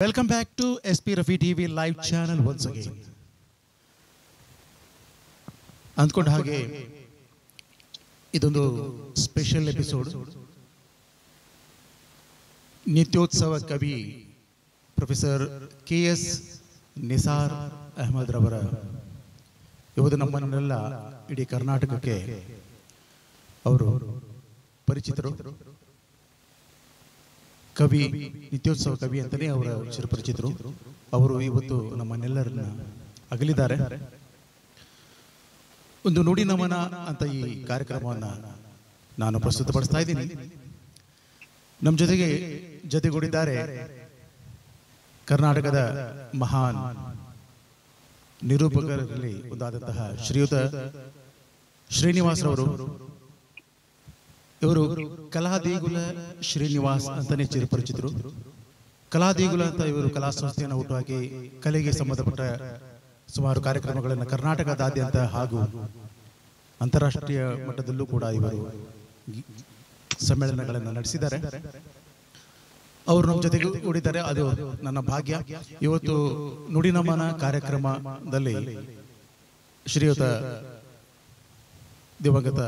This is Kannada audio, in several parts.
Welcome back to SP Rafi TV live channel once again. ಅಂದ್ಕೊಂಡ ಹಾಗೆ ಇದೊಂದು ಸ್ಪೆಷಲ್ ಎಪಿಸೋಡ್. ನಿತ್ಯೋತ್ಸವ ಕವಿ ಪ್ರೊಫೆಸರ್ KS ನಿಸಾರ್ ಅಹಮದ್ ರವರ ಇವತ್ತು ನಮ್ಮನ್ನೆಲ್ಲ ಇಡೀ ಕರ್ನಾಟಕಕ್ಕೆ ಅವರು ಪರಿಚಿತರು. ಕವಿ, ನಿತ್ಯೋತ್ಸವ ಕವಿ ಅಂತಲೇ ಅವರ ಚಿರಪರಿಚಿತರು. ಅವರು ಇವತ್ತು ನಮ್ಮನ್ನೆಲ್ಲರನ್ನ ಅಗಲಿದ್ದಾರೆ. ಒಂದು ನುಡಿ ನಮನ ಅಂತ ಈ ಕಾರ್ಯಕ್ರಮವನ್ನು ನಾನು ಪ್ರಸ್ತುತಪಡಿಸ್ತಾ ಇದ್ದೀನಿ. ನಮ್ಮ ಜೊತೆಗೂಡಿದ್ದಾರೆ ಕರ್ನಾಟಕದ ಮಹಾನ್ ನಿರೂಪಕರಲ್ಲಿ ಒಂದಾದಂತಹ ಶ್ರೀಯುತ ಶ್ರೀನಿವಾಸರವರು. ಇವರು ಕಲಾದೇಗುಲ ಶ್ರೀನಿವಾಸ್ ಅಂತಾನೆ ಚಿರಪರಿಚಿತರು. ಕಲಾದೇಗುಲ ಅಂತ ಇವರು ಕಲಾ ಸಂಸ್ಥೆಯನ್ನು ಹುಟ್ಟುಹಾಕಿ ಕಲೆಗೆ ಸಂಬಂಧಪಟ್ಟ ಸುಮಾರು ಕಾರ್ಯಕ್ರಮಗಳನ್ನು ಕರ್ನಾಟಕದಾದ್ಯಂತ ಹಾಗೂ ಅಂತಾರಾಷ್ಟ್ರೀಯ ಮಟ್ಟದಲ್ಲೂ ಕೂಡ ಇವರು ಸಮ್ಮೇಳನಗಳನ್ನು ನಡೆಸಿದ್ದಾರೆ. ಅವರು ನಮ್ಮ ಜೊತೆಗೆ ಕೂಡಿದ್ದಾರೆ. ಅದು ನನ್ನ ಭಾಗ್ಯ. ಇವತ್ತು ನುಡಿನಮನ ಕಾರ್ಯಕ್ರಮದಲ್ಲಿ ಶ್ರೀಯುತ ದಿವಂಗತ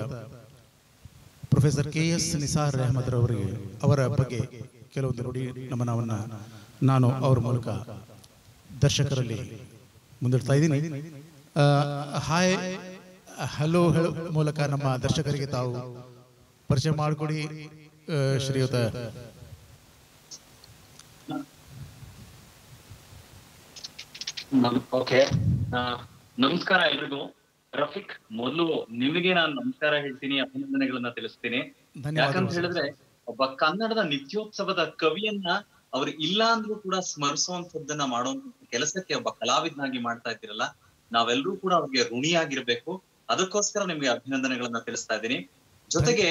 ಪ್ರೊಫೆಸರ್ KS ನಿಸಾರ್ ಅಹಮದ್ ರವರಿಗೆ ಅವರ ಬಗ್ಗೆ ಕೆಲವೊಂದು ನುಡಿ ನಮನವನ್ನು ನಾನು ಅವರ ಮೂಲಕ ದರ್ಶಕರಲ್ಲಿ ಮುಂದಿಡ್ತಾ ಇದ್ದೀನಿ. ಹಾಯ್ ಹಲೋ ಮೂಲಕ ನಮ್ಮ ದರ್ಶಕರಿಗೆ ತಾವು ಪರಿಚಯ ಮಾಡಿಕೊಡಿ ಶ್ರೀಯುತ. ಓಕೆ, ನಮಸ್ಕಾರ ಎಲ್ರಿಗೂ. ರಫೀಕ್, ಮೊದಲು ನಿಮಗೆ ನಾನು ನಮಸ್ಕಾರ ಹೇಳ್ತೀನಿ, ಅಭಿನಂದನೆಗಳನ್ನ ತಿಳಿಸ್ತೀನಿ. ಯಾಕಂತ ಹೇಳಿದ್ರೆ ಒಬ್ಬ ಕನ್ನಡದ ನಿತ್ಯೋತ್ಸವದ ಕವಿಯನ್ನ ಅವ್ರು ಇಲ್ಲ ಅಂದ್ರೂ ಕೂಡ ಸ್ಮರಿಸುವಂತದ್ದನ್ನ ಮಾಡುವಂತ ಕೆಲಸಕ್ಕೆ ಒಬ್ಬ ಕಲಾವಿದನಾಗಿ ಮಾಡ್ತಾ ಇದ್ದೀರಲ್ಲ, ನಾವೆಲ್ಲರೂ ಕೂಡ ಅವ್ರಿಗೆ ಋಣಿಯಾಗಿರ್ಬೇಕು. ಅದಕ್ಕೋಸ್ಕರ ನಿಮ್ಗೆ ಅಭಿನಂದನೆಗಳನ್ನ ತಿಳಿಸ್ತಾ ಇದ್ದೀನಿ. ಜೊತೆಗೆ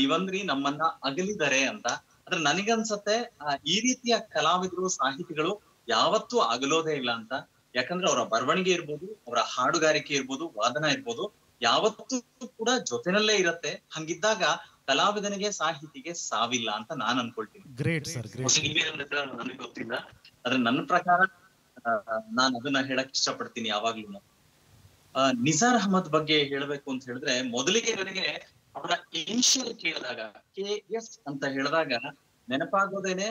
ನೀವಂದ್ರಿ ನಮ್ಮನ್ನ ಅಗಲಿದ್ದಾರೆ ಅಂತ. ಆದ್ರೆ ನನಗನ್ಸತ್ತೆ ಈ ರೀತಿಯ ಕಲಾವಿದರು, ಸಾಹಿತಿಗಳು ಯಾವತ್ತೂ ಅಗಲೋದೇ ಇಲ್ಲ ಅಂತ. ಯಾಕಂದ್ರೆ ಅವರ ಬರವಣಿಗೆ ಇರ್ಬೋದು, ಅವರ ಹಾಡುಗಾರಿಕೆ ಇರ್ಬೋದು, ವಾದನ ಇರ್ಬೋದು, ಯಾವತ್ತೂ ಕೂಡ ಜೊತೆನಲ್ಲೇ ಇರತ್ತೆ. ಹಂಗಿದ್ದಾಗ ಕಲಾವಿದನಿಗೆ, ಸಾಹಿತಿಗೆ ಸಾವಿಲ್ಲ ಅಂತ ನಾನ್ ಅನ್ಕೊಳ್ತೀನಿ. ಗ್ರೇಟ್ ಸರ್, ನನಗೆ ಗೊತ್ತಿಲ್ಲ, ಆದ್ರೆ ನನ್ನ ಪ್ರಕಾರ ನಾನು ಅದನ್ನ ಹೇಳಕ್ ಇಷ್ಟಪಡ್ತೀನಿ ಯಾವಾಗ್ಲೂ. ನಿಸಾರ್ ಅಹಮದ್ ಬಗ್ಗೆ ಹೇಳ್ಬೇಕು ಅಂತ ಹೇಳಿದ್ರೆ, ಮೊದಲಿಗೆ ನನಗೆ ಅವರ ಇನಿಷಿಯಲ್ ಕೇಳಿದಾಗ KS ಅಂತ ಹೇಳಿದಾಗ ನೆನಪಾಗೋದೇನೆ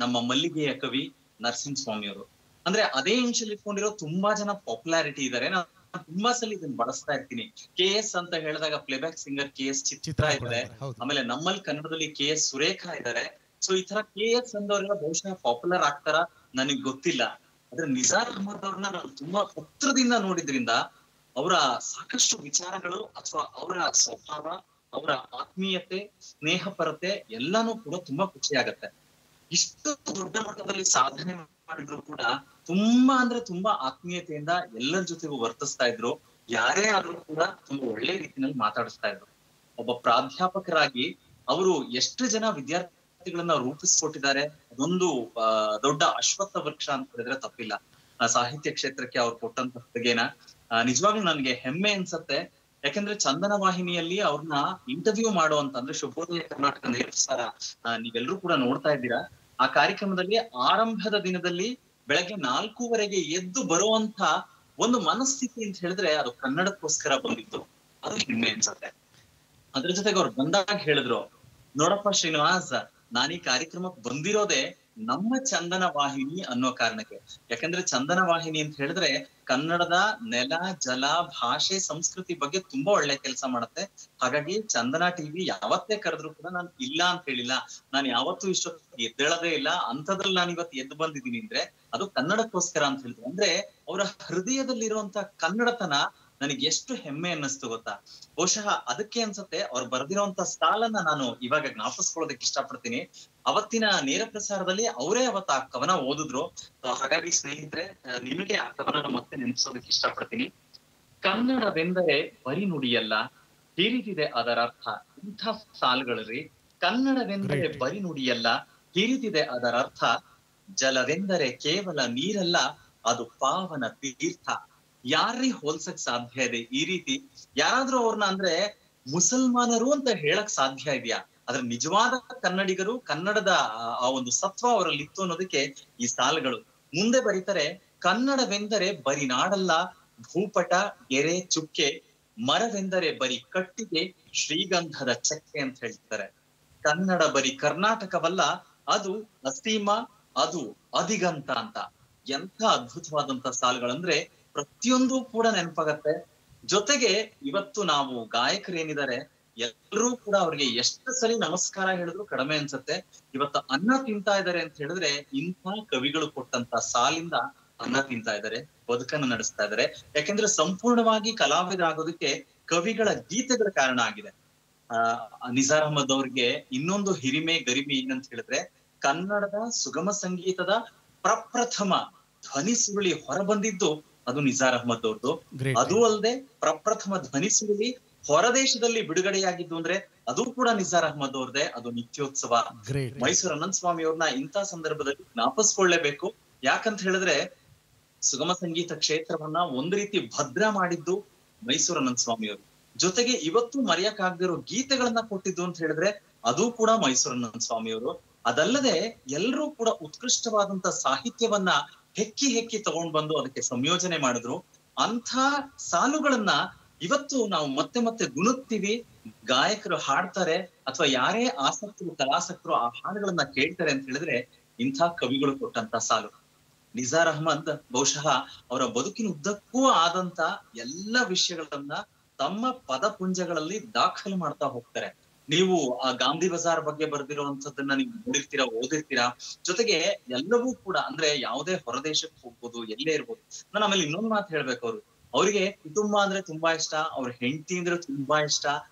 ನಮ್ಮ ಮಲ್ಲಿಗೆಯ ಕವಿ ನರಸಿಂಹಸ್ವಾಮಿ ಅವರು. ಅಂದ್ರೆ ಅದೇ ಇನಿಷಿಯಲ್ ಇಟ್ಕೊಂಡಿರೋ ತುಂಬಾ ಜನ ಪಾಪ್ಯುಲಾರಿಟಿ ಇದಾರೆ. ನಾನು ತುಂಬಾ ಸಲ ಇದನ್ನ ಬಳಸ್ತಾ ಇರ್ತೀನಿ. KS ಅಂತ ಹೇಳಿದಾಗ ಪ್ಲೇಬ್ಯಾಕ್ ಸಿಂಗರ್ KS ಚಿತ್ರ ಇದ್ದಾರೆ, ಆಮೇಲೆ ನಮ್ಮಲ್ಲಿ ಕನ್ನಡದಲ್ಲಿ KS ಸುರೇಖಾ ಇದ್ದಾರೆ. ಸೊ ಈ ತರ KS ಅಂದವರೆಲ್ಲ ಬಹುಶಃ ಪಾಪ್ಯುಲರ್ ಆಗ್ತಾರ ನನಗ್ ಗೊತ್ತಿಲ್ಲ. ಆದ್ರೆ ನಿಸಾರ್ ಅಹಮದ್ ಅವ್ರನ್ನ ನಾನು ತುಂಬಾ ಹತ್ರದಿಂದ ನೋಡಿದ್ರಿಂದ ಅವರ ಸಾಕಷ್ಟು ವಿಚಾರಗಳು ಅಥವಾ ಅವರ ಸ್ವಭಾವ, ಅವರ ಆತ್ಮೀಯತೆ, ಸ್ನೇಹಪರತೆ ಎಲ್ಲಾನು ಕೂಡ ತುಂಬಾ ಖುಷಿ ಆಗತ್ತೆ. ಇಷ್ಟು ದೊಡ್ಡ ಮಟ್ಟದಲ್ಲಿ ಸಾಧನೆ ಮಾಡಿದ್ರು ಕೂಡ ತುಂಬಾ ಅಂದ್ರೆ ತುಂಬಾ ಆತ್ಮೀಯತೆಯಿಂದ ಎಲ್ಲರ ಜೊತೆಗೂ ವರ್ತಿಸ್ತಾ ಇದ್ರು. ಯಾರೇ ಆದ್ರೂ ಕೂಡ ತುಂಬಾ ಒಳ್ಳೆ ರೀತಿಯಲ್ಲಿ ಮಾತಾಡಿಸ್ತಾ ಇದ್ರು. ಒಬ್ಬ ಪ್ರಾಧ್ಯಾಪಕರಾಗಿ ಅವರು ಎಷ್ಟು ಜನ ವಿದ್ಯಾರ್ಥಿಗಳನ್ನ ರೂಪಿಸ್ಕೊಟ್ಟಿದ್ದಾರೆ. ಅದೊಂದು ದೊಡ್ಡ ಅಶ್ವತ್ಥ ವೃಕ್ಷ ಅಂತ ಹೇಳಿದ್ರೆ ತಪ್ಪಿಲ್ಲ. ಸಾಹಿತ್ಯ ಕ್ಷೇತ್ರಕ್ಕೆ ಅವ್ರು ಕೊಟ್ಟಂತ ಕೊಡುಗೆನ ನಿಜವಾಗ್ಲೂ ನನ್ಗೆ ಹೆಮ್ಮೆ ಅನ್ಸತ್ತೆ. ಯಾಕಂದ್ರೆ ಚಂದನ ವಾಹಿನಿಯಲ್ಲಿ ಅವ್ರನ್ನ ಇಂಟರ್ವ್ಯೂ ಮಾಡುವಂತ, ಅಂದ್ರೆ ಶುಭೋದಯ ಕರ್ನಾಟಕ ನೇರಪ್ರಸಾರ ನೀವೆಲ್ಲರೂ ಕೂಡ ನೋಡ್ತಾ ಇದ್ದೀರಾ. ಆ ಕಾರ್ಯಕ್ರಮದಲ್ಲಿ ಆರಂಭದ ದಿನದಲ್ಲಿ ಬೆಳಗ್ಗೆ 4:15 ಎದ್ದು ಬರುವಂತ ಒಂದು ಮನಸ್ಥಿತಿ ಅಂತ ಹೇಳಿದ್ರೆ ಅದು ಕನ್ನಡಕ್ಕೋಸ್ಕರ ಬಂದಿತ್ತು. ಅದು ಹೆಮ್ಮೆ ಅನ್ಸತ್ತೆ. ಅದ್ರ ಜೊತೆಗೆ ಅವ್ರು ಬಂದಾಗ ಹೇಳಿದ್ರು, ನೋಡಪ್ಪ ಶ್ರೀನಿವಾಸ್, ನಾನೀ ಕಾರ್ಯಕ್ರಮಕ್ಕೆ ಬಂದಿರೋದೇ ನಮ್ಮ ಚಂದನ ವಾಹಿನಿ ಅನ್ನೋ ಕಾರಣಕ್ಕೆ. ಯಾಕಂದ್ರೆ ಚಂದನ ವಾಹಿನಿ ಅಂತ ಹೇಳಿದ್ರೆ ಕನ್ನಡದ ನೆಲ, ಜಲ, ಭಾಷೆ, ಸಂಸ್ಕೃತಿ ಬಗ್ಗೆ ತುಂಬಾ ಒಳ್ಳೆ ಕೆಲಸ ಮಾಡುತ್ತೆ. ಹಾಗಾಗಿ ಚಂದನ TV ಯಾವತ್ತೇ ಕರೆದ್ರು ಕೂಡ ನಾನು ಇಲ್ಲ ಅಂತ ಹೇಳಿಲ್ಲ. ನಾನು ಯಾವತ್ತೂ ಇಷ್ಟೊತ್ತಿಗೆ ಎದ್ದೇಳದೇ ಇಲ್ಲ. ಅಂಥದ್ರಲ್ಲಿ ನಾನು ಇವತ್ತು ಎದ್ದು ಬಂದಿದ್ದೀನಿ ಅಂದ್ರೆ ಅದು ಕನ್ನಡಕ್ಕೋಸ್ಕರ ಅಂತ ಹೇಳಿದ್ರು. ಅಂದ್ರೆ ಅವರ ಹೃದಯದಲ್ಲಿರುವಂತ ಕನ್ನಡತನ ನನಗೆ ಎಷ್ಟು ಹೆಮ್ಮೆ ಅನ್ನಿಸ್ತು ಗೊತ್ತಾ. ಬಹುಶಃ ಅದಕ್ಕೆ ಅನ್ಸತ್ತೆ ಅವ್ರು ಬರ್ದಿರೋಂತ ಸಾಲನ್ನ ನಾನು ಇವಾಗ ಜ್ಞಾಪಿಸ್ಕೊಳ್ಳೋದಕ್ಕೆ ಇಷ್ಟಪಡ್ತೀನಿ. ಅವತ್ತಿನ ನೇರ ಪ್ರಸಾರದಲ್ಲಿ ಅವರೇ ಅವತ್ತು ಆ ಕವನ ಓದಿದ್ರು. ಹಾಗಾಗಿ ಸ್ನೇಹಿತರೆ, ನಿಮಗೆ ಆ ಕವನ ಮತ್ತೆ ನೆನೆಸೋದಕ್ಕೆ ಇಷ್ಟಪಡ್ತೀನಿ. ಕನ್ನಡವೆಂದರೆ ಬರಿ ನುಡಿಯಲ್ಲ, ಹಿರಿದಿದೆ ಅದರ ಅರ್ಥ. ಇಂಥ ಸಾಲುಗಳರಿ. ಕನ್ನಡವೆಂದರೆ ಬರಿ ನುಡಿಯಲ್ಲ, ಹಿರಿದಿದೆ ಅದರ ಅರ್ಥ. ಜಲವೆಂದರೆ ಕೇವಲ ನೀರಲ್ಲ, ಅದು ಪಾವನ ತೀರ್ಥ. ಯಾರೀ ಹೋಲ್ಸಕ್ ಸಾಧ್ಯ ಇದೆ ಈ ರೀತಿ? ಯಾರಾದ್ರೂ ಅವ್ರನ್ನ ಅಂದ್ರೆ ಮುಸಲ್ಮಾನರು ಅಂತ ಹೇಳಕ್ ಸಾಧ್ಯ ಇದೆಯಾ? ಆದ್ರೆ ನಿಜವಾದ ಕನ್ನಡಿಗರು, ಕನ್ನಡದ ಆ ಒಂದು ಸತ್ವ ಅವರಲ್ಲಿ ಇತ್ತು ಅನ್ನೋದಕ್ಕೆ ಈ ಸಾಲುಗಳು. ಮುಂದೆ ಬರೀತಾರೆ, ಕನ್ನಡವೆಂದರೆ ಬರಿ ನಾಡಲ್ಲ, ಭೂಪಟ ಗೆರೆ ಚುಕ್ಕೆ, ಮರವೆಂದರೆ ಬರಿ ಕಟ್ಟಿಗೆ, ಶ್ರೀಗಂಧದ ಚಕ್ಕೆ ಅಂತ ಹೇಳ್ತಾರೆ. ಕನ್ನಡ ಬರಿ ಕರ್ನಾಟಕವಲ್ಲ, ಅದು ಅಸೀಮ, ಅದು ಅಧಿಗಂತ ಅಂತ. ಎಂಥ ಅದ್ಭುತವಾದಂತ ಸಾಲುಗಳಂದ್ರೆ ಪ್ರತಿಯೊಂದು ಕೂಡ ನೆನಪಾಗತ್ತೆ. ಜೊತೆಗೆ ಇವತ್ತು ನಾವು ಗಾಯಕರೇನಿದ್ದಾರೆ ಎಲ್ಲರೂ ಕೂಡ ಅವ್ರಿಗೆ ಎಷ್ಟು ಸರಿ ನಮಸ್ಕಾರ ಹೇಳಿದ್ರು ಕಡಿಮೆ ಅನ್ಸತ್ತೆ. ಇವತ್ತು ಅನ್ನ ತಿಂತಾ ಇದ್ದಾರೆ ಅಂತ ಹೇಳಿದ್ರೆ ಇಂಥ ಕವಿಗಳು ಕೊಟ್ಟಂತ ಸಾಲಿಂದ ಅನ್ನ ತಿಂತಾ ಇದ್ದಾರೆ, ಬದುಕನ್ನು ನಡೆಸ್ತಾ ಇದ್ದಾರೆ. ಯಾಕೆಂದ್ರೆ ಸಂಪೂರ್ಣವಾಗಿ ಕಲಾವಿದರಾಗೋದಕ್ಕೆ ಕವಿಗಳ ಗೀತೆಗಳ ಕಾರಣ ಆಗಿದೆ. ನಿಜಾರ್ ಅಹಮದ್ ಅವ್ರಿಗೆ ಇನ್ನೊಂದು ಹಿರಿಮೆ ಗರಿಮೆ ಏನಂತ ಹೇಳಿದ್ರೆ, ಕನ್ನಡದ ಸುಗಮ ಸಂಗೀತದ ಪ್ರಪ್ರಥಮ ಧ್ವನಿ ಸುರುಳಿ ಹೊರಬಂದಿದ್ದು ಅದು ನಿಜಾರ್ ಅಹಮದ್ ಅವ್ರದ್ದು. ಅದು ಅಲ್ಲದೆ ಪ್ರಪ್ರಥಮ ಧ್ವನಿ ಸುರುಳಿ ಹೊರದೇಶದಲ್ಲಿ ಬಿಡುಗಡೆಯಾಗಿದ್ದು ಅಂದ್ರೆ ಅದು ಕೂಡ ನಿಜಾರ್ ಅಹಮದ್ ಅವ್ರದೇ. ಅದು ನಿತ್ಯೋತ್ಸವ. ಮೈಸೂರು ಅನಂತ ಸ್ವಾಮಿ ಅವ್ರನ್ನ ಇಂಥ ಸಂದರ್ಭದಲ್ಲಿ ಜ್ಞಾಪಿಸ್ಕೊಳ್ಳೇಬೇಕು. ಯಾಕಂತ ಹೇಳಿದ್ರೆ ಸುಗಮ ಸಂಗೀತ ಕ್ಷೇತ್ರವನ್ನ ಒಂದು ರೀತಿ ಭದ್ರ ಮಾಡಿದ್ದು ಮೈಸೂರು ಅನಂತ ಸ್ವಾಮಿ ಅವರು. ಜೊತೆಗೆ ಇವತ್ತು ಮರೆಯಕ್ಕಾಗದಿರೋ ಗೀತೆಗಳನ್ನ ಕೊಟ್ಟಿದ್ದು ಅಂತ ಹೇಳಿದ್ರೆ ಅದು ಕೂಡ ಮೈಸೂರು ಅನಂತ ಸ್ವಾಮಿ ಅವರು. ಅದಲ್ಲದೆ ಎಲ್ಲರೂ ಕೂಡ ಉತ್ಕೃಷ್ಟವಾದಂತ ಸಾಹಿತ್ಯವನ್ನ ಹೆಕ್ಕಿ ಹೆಕ್ಕಿ ತಗೊಂಡ್ ಬಂದು ಅದಕ್ಕೆ ಸಂಯೋಜನೆ ಮಾಡಿದ್ರು. ಅಂಥ ಸಾಲುಗಳನ್ನ ಇವತ್ತು ನಾವು ಮತ್ತೆ ಮತ್ತೆ ಗುಣುಕ್ತಿವಿ, ಗಾಯಕರು ಹಾಡ್ತಾರೆ ಅಥವಾ ಯಾರೇ ಆಸಕ್ತರು ಕಲಾಸಕ್ತರು ಆ ಹಾಡುಗಳನ್ನ ಕೇಳ್ತಾರೆ ಅಂತ ಹೇಳಿದ್ರೆ ಇಂಥ ಕವಿಗಳು ಕೊಟ್ಟಂತ ಸಾಲು. ನಿಜಾರ್ ಅಹಮದ್ ಬಹುಶಃ ಅವರ ಬದುಕಿನ ಉದ್ದಕ್ಕೂ ಆದಂತ ಎಲ್ಲ ವಿಷಯಗಳನ್ನ ತಮ್ಮ ಪದಪುಂಜಗಳಲ್ಲಿ ದಾಖಲು ಮಾಡ್ತಾ ಹೋಗ್ತಾರೆ. ನೀವು ಆ ಗಾಂಧಿ ಬಜಾರ್ ಬಗ್ಗೆ ಬರ್ದಿರುವಂತದ್ದನ್ನ ನೀವು ನೋಡಿರ್ತೀರಾ, ಓದಿರ್ತೀರಾ. ಜೊತೆಗೆ ಎಲ್ಲವೂ ಕೂಡ ಅಂದ್ರೆ ಯಾವುದೇ ಹೊರದೇಶಕ್ಕೆ ಹೋಗ್ಬೋದು, ಎಲ್ಲೇ ಇರ್ಬೋದು. ನಾನು ಆಮೇಲೆ ಇನ್ನೊಂದು ಮಾತು ಹೇಳ್ಬೇಕು, ಅವ್ರಿಗೆ ಕುಟುಂಬ ಅಂದ್ರೆ ತುಂಬಾ ಇಷ್ಟ, ಅವ್ರ ಹೆಂಡತಿ ಅಂದ್ರೆ ತುಂಬಾ ಇಷ್ಟ.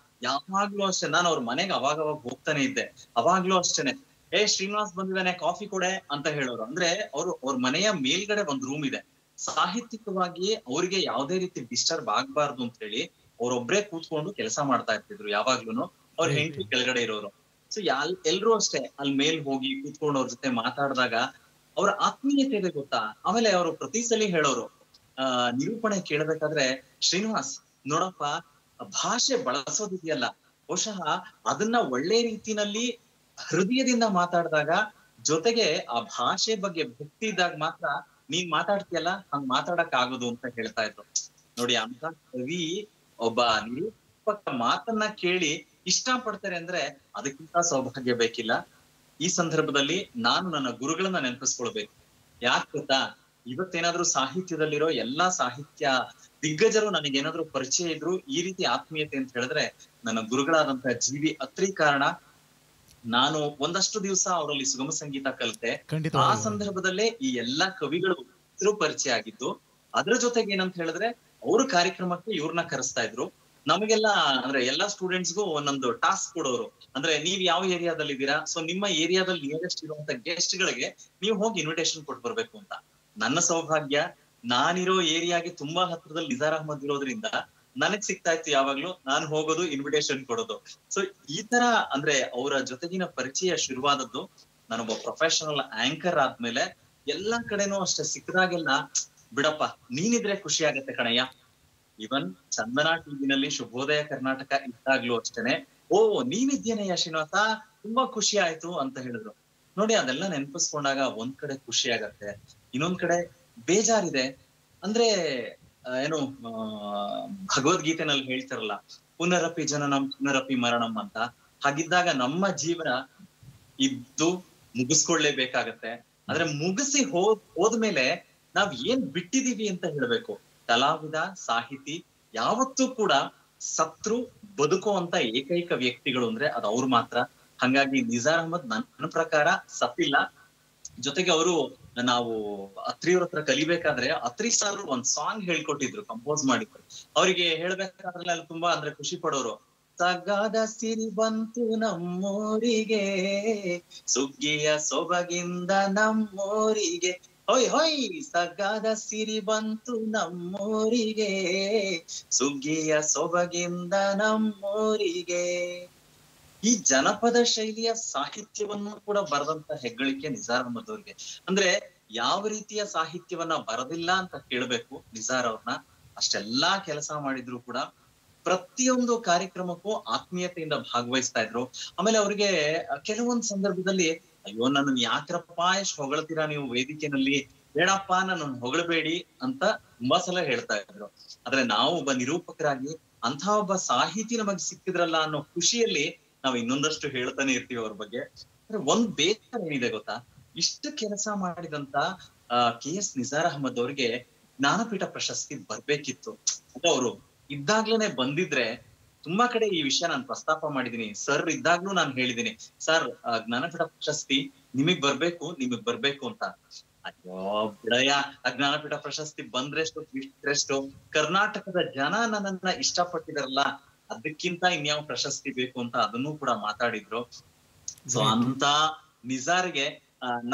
ಯಾವಾಗ್ಲೂ ಅಷ್ಟೇ, ನಾನು ಅವ್ರ ಮನೆಗೆ ಅವಾಗ ಹೋಗ್ತಾನೆ ಇದ್ದೆ. ಅವಾಗ್ಲೂ ಅಷ್ಟೇನೆ, ಶ್ರೀನಿವಾಸ್ ಬಂದಿದ್ದಾನೆ ಕಾಫಿ ಕೊಡೆ ಅಂತ ಹೇಳೋರು. ಅಂದ್ರೆ ಅವ್ರ ಮನೆಯ ಮೇಲ್ಗಡೆ ಒಂದ್ ರೂಮ್ ಇದೆ. ಸಾಹಿತ್ಯಿಕವಾಗಿ ಅವ್ರಿಗೆ ಯಾವುದೇ ರೀತಿ ಡಿಸ್ಟರ್ಬ್ ಆಗ್ಬಾರ್ದು ಅಂತ ಹೇಳಿ ಅವ್ರೊಬ್ರೇ ಕೂತ್ಕೊಂಡು ಕೆಲಸ ಮಾಡ್ತಾ ಇರ್ತಿದ್ರು ಯಾವಾಗ್ಲೂನು. ಅವ್ರ ಹೆಂಡತಿ ಕೆಳಗಡೆ ಇರೋರು. ಸೊ ಎಲ್ರೂ ಅಷ್ಟೇ ಅಲ್ಲಿ ಮೇಲ್ ಹೋಗಿ ಕೂತ್ಕೊಂಡು ಅವ್ರ ಜೊತೆ ಮಾತಾಡಿದಾಗ ಅವ್ರ ಆತ್ಮೀಯತೆ ಇದೆ ಗೊತ್ತಾ. ಆಮೇಲೆ ಅವರು ಪ್ರತಿ ಸಲ ಹೇಳೋರು, ನಿರೂಪಣೆ ಕೇಳ್ಬೇಕಾದ್ರೆ, ಶ್ರೀನಿವಾಸ್ ನೋಡಪ್ಪ, ಭಾಷೆ ಬಳಸೋದಿದೆಯಲ್ಲ ಬಹುಶಃ ಅದನ್ನ ಒಳ್ಳೆ ರೀತಿನಲ್ಲಿ ಹೃದಯದಿಂದ ಮಾತಾಡಿದಾಗ, ಜೊತೆಗೆ ಆ ಭಾಷೆ ಬಗ್ಗೆ ಭಕ್ತಿ ಇದ್ದಾಗ ಮಾತ್ರ ನೀನ್ ಮಾತಾಡ್ತೀಯಲ್ಲ ಹಂಗ್ ಮಾತಾಡಕ್ ಆಗೋದು ಅಂತ ಹೇಳ್ತಾ ಇದ್ರು. ನೋಡಿ, ಅಂತ ಕವಿ ಒಬ್ಬ ನಿರೂಪಕ ಮಾತನ್ನ ಕೇಳಿ ಇಷ್ಟ ಪಡ್ತಾರೆ ಅಂದ್ರೆ ಅದಕ್ಕಿಂತ ಸೌಭಾಗ್ಯ ಬೇಕಿಲ್ಲ. ಈ ಸಂದರ್ಭದಲ್ಲಿ ನಾನು ನನ್ನ ಗುರುಗಳನ್ನ ನೆನಪಿಸ್ಕೊಳ್ಬೇಕು. ಯಾಕೆ ಗೊತ್ತಾ, ಇವತ್ತೇನಾದ್ರೂ ಸಾಹಿತ್ಯದಲ್ಲಿರೋ ಎಲ್ಲಾ ಸಾಹಿತ್ಯ ದಿಗ್ಗಜರು ನನಗೇನಾದ್ರೂ ಪರಿಚಯ ಇದ್ರು ಈ ರೀತಿ ಆತ್ಮೀಯತೆ ಅಂತ ಹೇಳಿದ್ರೆ ನನ್ನ ಗುರುಗಳಾದಂತ ಜಿ.ವಿ. ಅತ್ರಿ ಕಾರಣ. ನಾನು ಒಂದಷ್ಟು ದಿವಸ ಅವರಲ್ಲಿ ಸುಗಮ ಸಂಗೀತ ಕಲಿತೆ. ಆ ಸಂದರ್ಭದಲ್ಲೇ ಈ ಎಲ್ಲಾ ಕವಿಗಳು ಪರಿಚಯ ಆಗಿದ್ದು. ಅದ್ರ ಜೊತೆಗೆ ಏನಂತ ಹೇಳಿದ್ರೆ ಅವರು ಕಾರ್ಯಕ್ರಮಕ್ಕೆ ಇವ್ರನ್ನ ಕರೆಸ್ತಾ ಇದ್ರು. ನಮಗೆಲ್ಲ ಅಂದ್ರೆ ಎಲ್ಲಾ ಸ್ಟೂಡೆಂಟ್ಸ್ಗೂ ಒಂದೊಂದು ಟಾಸ್ಕ್ ಕೊಡೋರು. ಅಂದ್ರೆ ನೀವ್ ಯಾವ ಏರಿಯಾದಲ್ಲಿ ಇದ್ದೀರಾ, ಸೊ ನಿಮ್ಮ ಏರಿಯಾದಲ್ಲಿ ನಿಯರೆಸ್ಟ್ ಇರುವಂತ ಗೆಸ್ಟ್ ಗಳಿಗೆ ನೀವು ಹೋಗಿ ಇನ್ವಿಟೇಷನ್ ಕೊಟ್ಟು ಬರ್ಬೇಕು ಅಂತ. ನನ್ನ ಸೌಭಾಗ್ಯ, ನಾನಿರೋ ಏರಿಯಾಗೆ ತುಂಬಾ ಹತ್ರದಲ್ಲಿ ನಿಜಾರ್ ಅಹಮದ್ ಇರೋದ್ರಿಂದ ನನಗ್ ಸಿಗ್ತಾ ಇತ್ತು ಯಾವಾಗ್ಲೂ. ನಾನು ಹೋಗೋದು, ಇನ್ವಿಟೇಷನ್ ಕೊಡೋದು. ಸೊ ಈ ತರ ಅಂದ್ರೆ ಅವರ ಜೊತೆಗಿನ ಪರಿಚಯ ಶುರುವಾದದ್ದು. ನಾನೊಬ್ಬ ಪ್ರೊಫೆಷನಲ್ ಆಂಕರ್ ಆದ್ಮೇಲೆ ಎಲ್ಲಾ ಕಡೆನೂ ಅಷ್ಟೇ ಸಿಕ್ಕದಾಗೆಲ್ಲ, ಬಿಡಪ್ಪ ನೀನಿದ್ರೆ ಖುಷಿ ಆಗತ್ತೆ ಕಣಯ್ಯ. ಇವನ್ ಚಂದನ ಟಿವಿನಲ್ಲಿ ಶುಭೋದಯ ಕರ್ನಾಟಕ ಇದ್ದಾಗ್ಲೂ ಅಷ್ಟೇನೆ, ಓ ನೀನಿದ್ದೇನೆಯ ಶ್ರೀನಿವಾಸ, ತುಂಬಾ ಖುಷಿ ಆಯ್ತು ಅಂತ ಹೇಳಿದ್ರು. ನೋಡಿ, ಅದೆಲ್ಲ ನೆನಪಿಸ್ಕೊಂಡಾಗ ಒಂದ್ ಕಡೆ ಖುಷಿ ಆಗತ್ತೆ, ಇನ್ನೊಂದ್ ಕಡೆ ಬೇಜಾರಿದೆ. ಅಂದ್ರೆ ಏನು ಭಗವದ್ಗೀತೆನಲ್ಲಿ ಹೇಳ್ತಾರಲ್ಲ, ಪುನರಪಿ ಜನನಂ ಪುನರಪಿ ಮರಣಂ ಅಂತ. ಹಾಗಿದ್ದಾಗ ನಮ್ಮ ಜೀವನ ಇದ್ದು ಮುಗಿಸ್ಕೊಳ್ಳೇಬೇಕಾಗತ್ತೆ. ಆದ್ರೆ ಮುಗಿಸಿ ಹೋದ್ಮೇಲೆ ನಾವ್ ಏನ್ ಬಿಟ್ಟಿದೀವಿ ಅಂತ ಹೇಳ್ಬೇಕು. ಕಲಾವಿದ, ಸಾಹಿತಿ ಯಾವತ್ತೂ ಕೂಡ ಸತ್ರು ಬದುಕುವಂತ ಏಕೈಕ ವ್ಯಕ್ತಿಗಳು ಅಂದ್ರೆ ಅದು ಅವ್ರು ಮಾತ್ರ. ಹಂಗಾಗಿ ನಿಜಾರ್ ಅಹಮದ್ ನನ್ನ ಪ್ರಕಾರ ಸತ್ತಿಲ್ಲ. ಜೊತೆಗೆ ಅವರು, ನಾವು ಅತ್ರಿಯವ್ರ ಹತ್ರ ಕಲಿಬೇಕಾದ್ರೆ ಅತ್ರಿ ಸರ್ ಒಂದ್ ಸಾಂಗ್ ಹೇಳ್ಕೊಟ್ಟಿದ್ರು, ಕಂಪೋಸ್ ಮಾಡಿದ್ರು. ಅವರಿಗೆ ಹೇಳ್ಬೇಕಾದ್ರೆ ತುಂಬಾ ಅಂದ್ರೆ ಖುಷಿ ಪಡೋರು. ಸಗಾದ ಸಿರಿ ಬಂತು ನಮ್ಮೂರಿಗೆ, ಸುಗ್ಗಿಯ ಸೊಬಗಿಂದ ನಮ್ಮೂರಿಗೆ, ಹೊಯ್ ಹೊಯ್ ಸಗಾದ ಸಿರಿ ಬಂತು ನಮ್ಮೂರಿಗೆ, ಸುಗ್ಗಿಯ ಸೊಬಗಿಂದ ನಮ್ಮೂರಿಗೆ. ಈ ಜನಪದ ಶೈಲಿಯ ಸಾಹಿತ್ಯವನ್ನು ಕೂಡ ಬರೆದಂತ ಹೆಗ್ಗಳಿಕೆ ನಿಜಾರ್ ಅಹಮದ್ ಅವ್ರಿಗೆ. ಅಂದ್ರೆ ಯಾವ ರೀತಿಯ ಸಾಹಿತ್ಯವನ್ನ ಬರದಿಲ್ಲ ಅಂತ ಕೇಳ್ಬೇಕು ನಿಜಾರ್ ಅವ್ರನ್ನ. ಅಷ್ಟೆಲ್ಲಾ ಕೆಲಸ ಮಾಡಿದ್ರು ಕೂಡ ಪ್ರತಿಯೊಂದು ಕಾರ್ಯಕ್ರಮಕ್ಕೂ ಆತ್ಮೀಯತೆಯಿಂದ ಭಾಗವಹಿಸ್ತಾ ಇದ್ರು. ಆಮೇಲೆ ಅವ್ರಿಗೆ ಕೆಲವೊಂದ್ ಸಂದರ್ಭದಲ್ಲಿ ಅಯ್ಯೋ ನನ್ನ ಯಾಕ್ರಪ್ಪ ಎಷ್ಟು ಹೊಗಳ್ತೀರಾ ನೀವು ವೇದಿಕೆನಲ್ಲಿ, ಬೇಡಪ್ಪ ನನ್ನ ಹೊಗಳಬೇಡಿ ಅಂತ ತುಂಬಾ ಸಲ ಹೇಳ್ತಾ ಇದ್ರು. ಆದ್ರೆ ನಾವು ಒಬ್ಬ ನಿರೂಪಕರಾಗಿ ಅಂತ ಒಬ್ಬ ಸಾಹಿತಿ ನಮಗೆ ಸಿಕ್ಕಿದ್ರಲ್ಲ ಅನ್ನೋ ಖುಷಿಯಲ್ಲಿ ನಾವು ಇನ್ನೊಂದಷ್ಟು ಹೇಳ್ತಾನೆ ಇರ್ತೀವಿ ಅವ್ರ ಬಗ್ಗೆ. ಒಂದ್ ಬೇಸರ ಏನಿದೆ ಗೊತ್ತಾ, ಇಷ್ಟು ಕೆಲಸ ಮಾಡಿದಂತ KS ನಿಜಾರ್ ಅಹಮದ್ ಅವ್ರಿಗೆ ಜ್ಞಾನಪೀಠ ಪ್ರಶಸ್ತಿ ಬರ್ಬೇಕಿತ್ತು. ಅಂದ್ರೆ ಅವರು ಇದ್ದಾಗ್ಲೇನೆ ಬಂದಿದ್ರೆ, ತುಂಬಾ ಕಡೆ ಈ ವಿಷಯ ನಾನು ಪ್ರಸ್ತಾಪ ಮಾಡಿದೀನಿ, ಸರ್ ಇದ್ದಾಗ್ಲೂ ನಾನು ಹೇಳಿದೀನಿ, ಸರ್ ಜ್ಞಾನಪೀಠ ಪ್ರಶಸ್ತಿ ನಿಮಗ್ ಬರ್ಬೇಕು ಅಂತ. ಅಯ್ಯೋ ಬಿಡಯ್ಯ, ಜ್ಞಾನಪೀಠ ಪ್ರಶಸ್ತಿ ಬಂದ್ರೆಷ್ಟು ಬಿಟ್ರೆಷ್ಟು, ಕರ್ನಾಟಕದ ಜನ ನನ್ನನ್ನ ಇಷ್ಟಪಟ್ಟಿದಾರಲ್ಲ ಅದಕ್ಕಿಂತ ಇನ್ಯಾವ ಪ್ರಶಸ್ತಿ ಬೇಕು ಅಂತ ಅದನ್ನು ಕೂಡ ಮಾತಾಡಿದ್ರು. ಸೊ ಅಂತ ನಿಜಾರ್ಗೆ